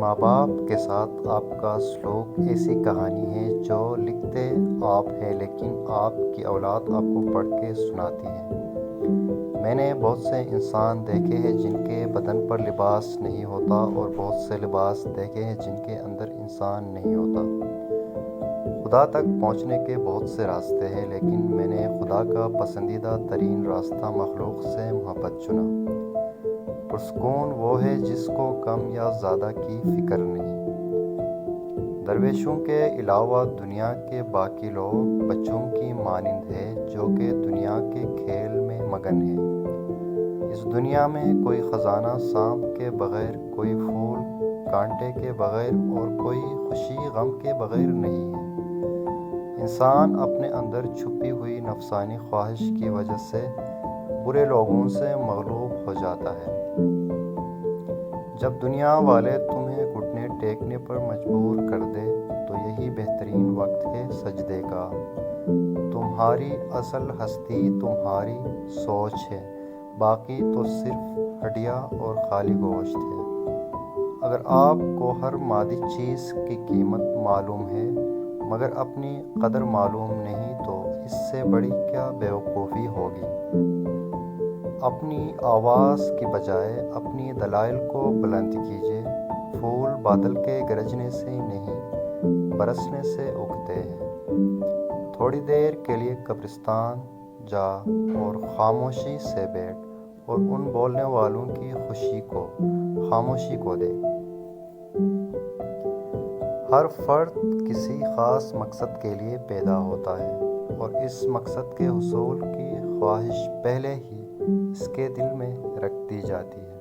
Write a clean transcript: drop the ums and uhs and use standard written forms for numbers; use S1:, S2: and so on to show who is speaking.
S1: ماں باپ کے ساتھ آپ کا سلوک ایسی کہانی ہے جو لکھتے آپ ہیں لیکن آپ کی اولاد آپ کو پڑھ کے سناتی ہے۔ میں نے بہت سے انسان دیکھے ہیں جن کے بدن پر لباس نہیں ہوتا اور بہت سے لباس دیکھے ہیں جن کے اندر انسان نہیں ہوتا۔ خدا تک پہنچنے کے بہت سے راستے ہیں لیکن میں نے خدا کا پسندیدہ ترین راستہ مخلوق سے محبت چنا۔ پرسکون وہ ہے جس کو کم یا زیادہ کی فکر نہیں۔ درویشوں کے علاوہ دنیا کے باقی لوگ بچوں کی مانند ہیں جو کہ دنیا کے کھیل میں مگن ہیں۔ اس دنیا میں کوئی خزانہ سانپ کے بغیر، کوئی پھول کانٹے کے بغیر اور کوئی خوشی غم کے بغیر نہیں ہے۔ انسان اپنے اندر چھپی ہوئی نفسانی خواہش کی وجہ سے برے لوگوں سے مغلوب ہو جاتا ہے۔ جب دنیا والے تمہیں گھٹنے ٹیکنے پر مجبور کر دے تو یہی بہترین وقت ہے سجدے کا۔ تمہاری اصل ہستی تمہاری سوچ ہے، باقی تو صرف ہڈیاں اور خالی گوشت ہے۔ اگر آپ کو ہر مادی چیز کی قیمت معلوم ہے مگر اپنی قدر معلوم نہیں تو اس سے بڑی کیا بیوقوفی ہوگی۔ اپنی آواز کی بجائے اپنی دلائل کو بلند کیجیے۔ پھول بادل کے گرجنے سے نہیں برسنے سے اگتے ہیں۔ تھوڑی دیر کے لیے قبرستان جا اور خاموشی سے بیٹھ اور ان بولنے والوں کی خاموشی کو دیکھ۔ ہر فرد کسی خاص مقصد کے لیے پیدا ہوتا ہے اور اس مقصد کے حصول کی خواہش پہلے ہی اس کے دل میں رکھ دی جاتی ہے۔